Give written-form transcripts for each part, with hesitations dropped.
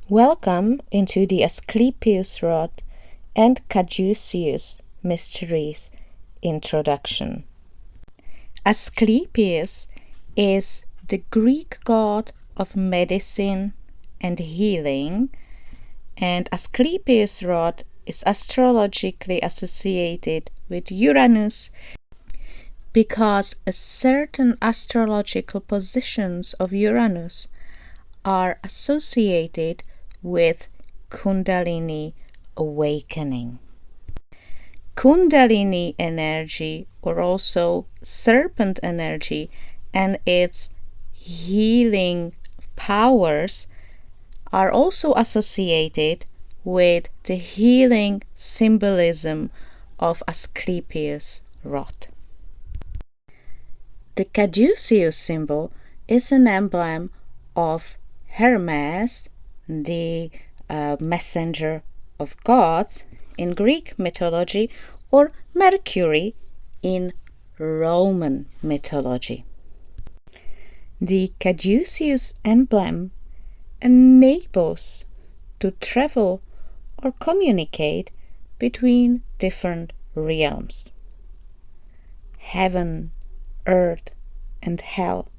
Welcome into the Asclepius rod and Caduceus Mysteries introduction. Asclepius is the Greek god of medicine and healing, and Asclepius rod is astrologically associated with Uranus because certain astrological positions of Uranus are associated with Kundalini awakening. Kundalini energy, or also serpent energy, and its healing powers are also associated with the healing symbolism of Asclepius rod. The Caduceus symbol is an emblem of Hermes, the messenger of gods in Greek mythology, or Mercury in Roman mythology. The Caduceus emblem enables to travel or communicate between different realms: heaven, earth, and hell,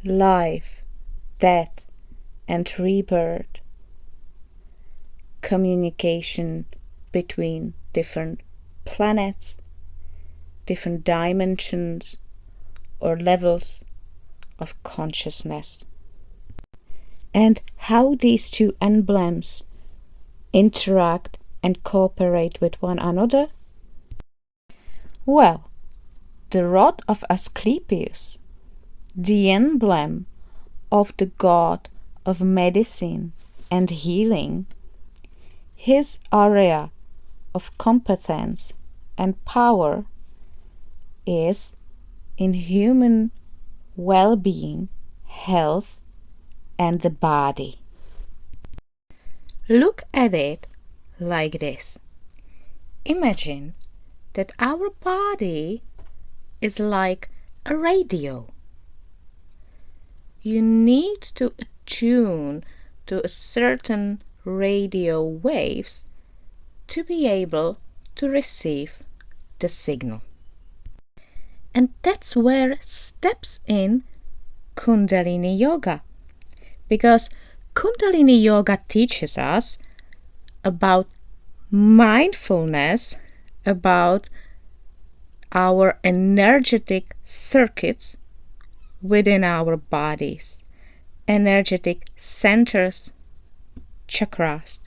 life, death, and rebirth, communication between different planets, different dimensions or levels of consciousness. And how these two emblems interact and cooperate with one another? Well, the rod of Asclepius, the emblem of the god of medicine and healing, his area of competence and power is in human well-being, health, and the body. Look at it like this. Imagine that our body is like a radio. You need to attune to a certain radio waves to be able to receive the signal. And that's where steps in Kundalini Yoga, because Kundalini Yoga teaches us about mindfulness, about our energetic circuits within our bodies, energetic centers, chakras.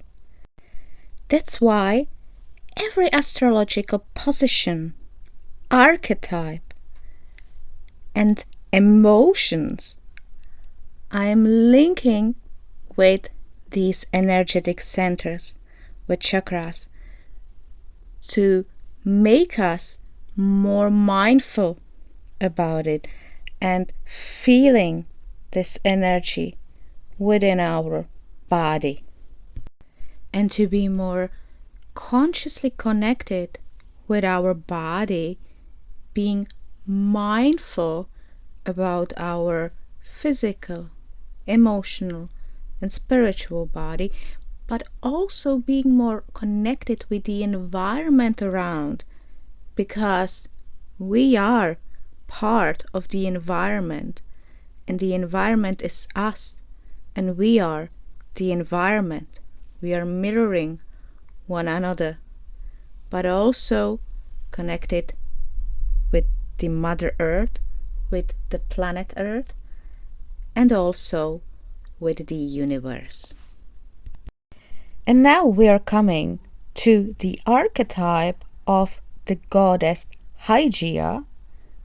That's why every astrological position, archetype, and emotions I am linking with these energetic centers, with chakras, to make us more mindful about it and feeling this energy within our body, and to be more consciously connected with our body, being mindful about our physical, emotional, and spiritual body, but also being more connected with the environment around, because we are part of the environment, and the environment is us, and we are the environment. We are mirroring one another, but also connected with the Mother Earth, with the planet Earth, and also with the universe. And now we are coming to the archetype of the goddess Hygeia.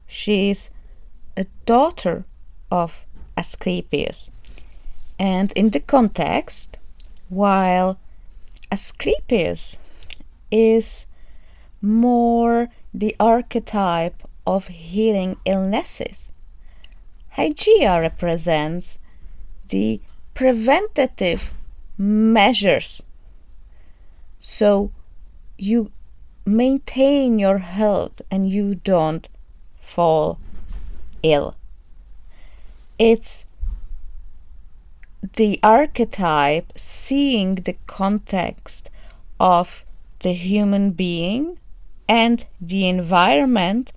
She is a daughter of Asclepius. And in the context, while Asclepius is more the archetype of healing illnesses, Hygeia represents the preventative measures. So you maintain your health and you don't fall ill. It's the archetype seeing the context of the human being and the environment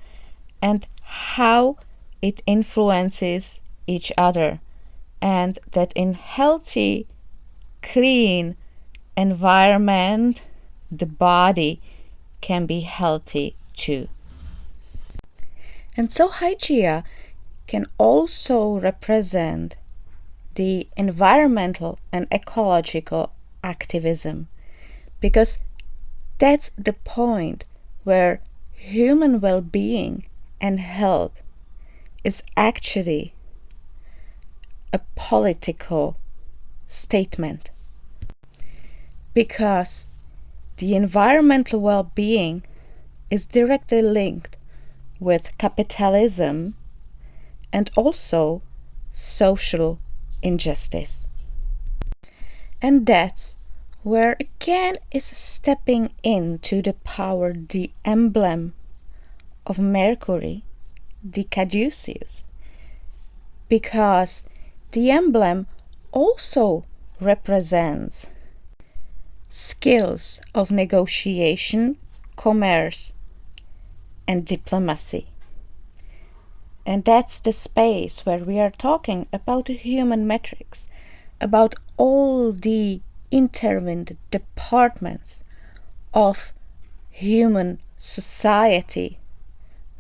and how it influences each other, and that in healthy, clean environment the body can be healthy too. And so Hygeia can also represent the environmental and ecological activism, because that's the point where human well-being and health is actually a political statement, because the environmental well-being is directly linked with capitalism and also social injustice. And that's where again is stepping into the power the emblem of Mercury, the Caduceus, because the emblem also represents skills of negotiation, commerce, and diplomacy. And that's the space where we are talking about the human metrics, about all the intervened departments of human society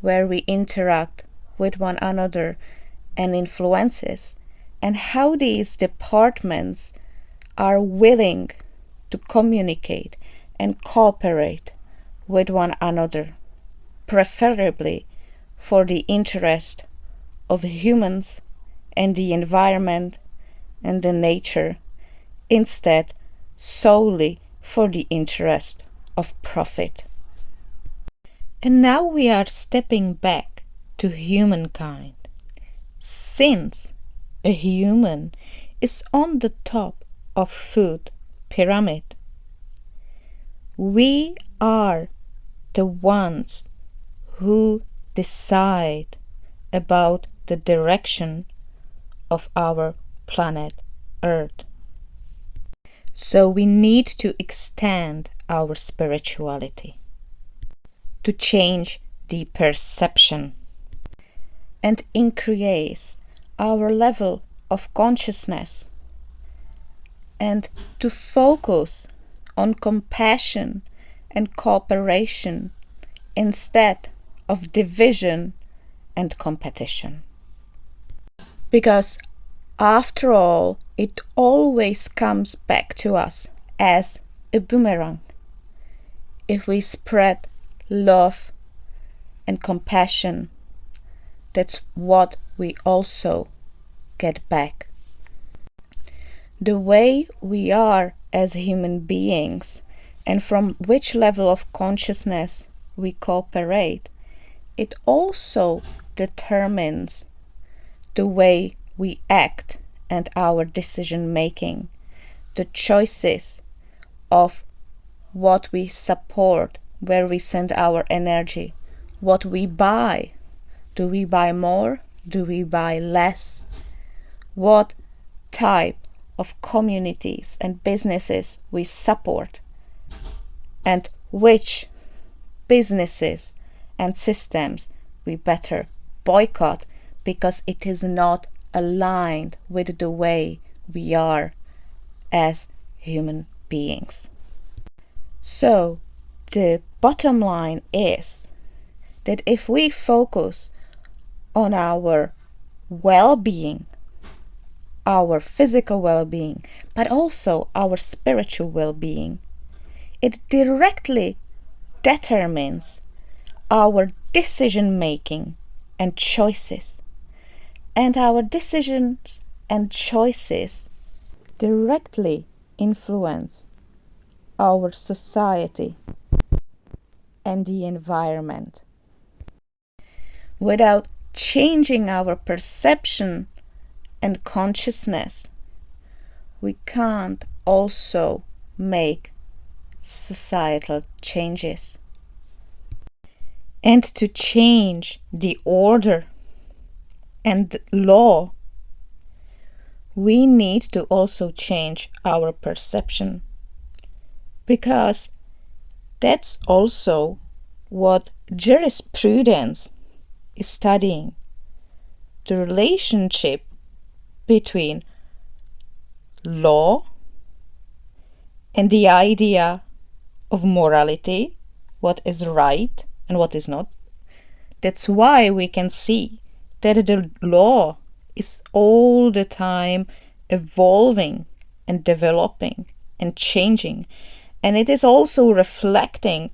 where we interact with one another and influences, and how these departments are willing to communicate and cooperate with one another, preferably for the interest of humans and the environment and the nature, instead solely for the interest of profit. And now we are stepping back to humankind. Since a human is on the top of food pyramid, we are the ones who decide about the direction of our planet Earth. So we need to extend our spirituality to change the perception and increase our level of consciousness, and to focus on compassion and cooperation instead of division and competition. Because after all, it always comes back to us as a boomerang. If we spread love and compassion, that's what we also get back. The way we are as human beings and from which level of consciousness we cooperate, it also determines the way we act and our decision making, the choices of what we support, where we send our energy, what we buy. Do we buy more? Do we buy less? What type of communities and businesses we support, and which businesses and systems we better boycott because it is not aligned with the way we are as human beings. So the bottom line is that if we focus on our well-being, our physical well-being, but also our spiritual well-being, it directly determines our decision-making and choices. And our decisions and choices directly influence our society and the environment. Without changing our perception and consciousness, we can't also make societal changes. And to change the order and law, we need to also change our perception, because that's also what jurisprudence is studying: the relationship between law and the idea of morality, what is right and what is not. That's why we can see that the law is all the time evolving and developing and changing, and it is also reflecting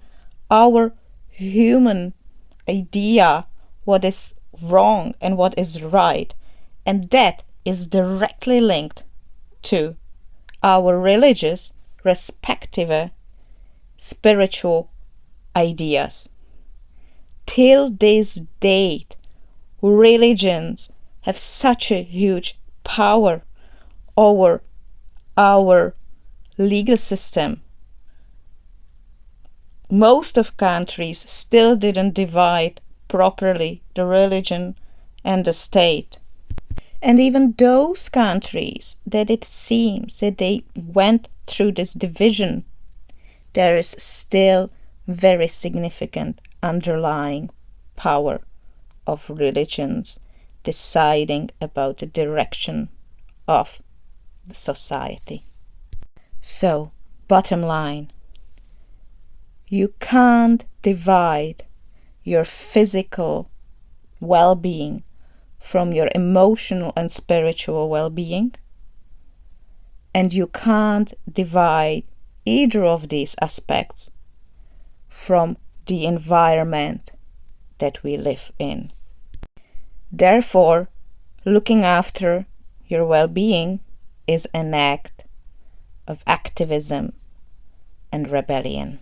our human idea what is wrong and what is right, and that is directly linked to our religious respective spiritual ideas. Till this date, religions have such a huge power over our legal system. Most of countries still didn't divide properly the religion and the state. And even those countries that it seems that they went through this division, there is still very significant underlying power of religions deciding about the direction of the society. So, bottom line, you can't divide your physical well-being from your emotional and spiritual well-being, and you can't divide either of these aspects from the environment that we live in. Therefore, looking after your well-being is an act of activism and rebellion.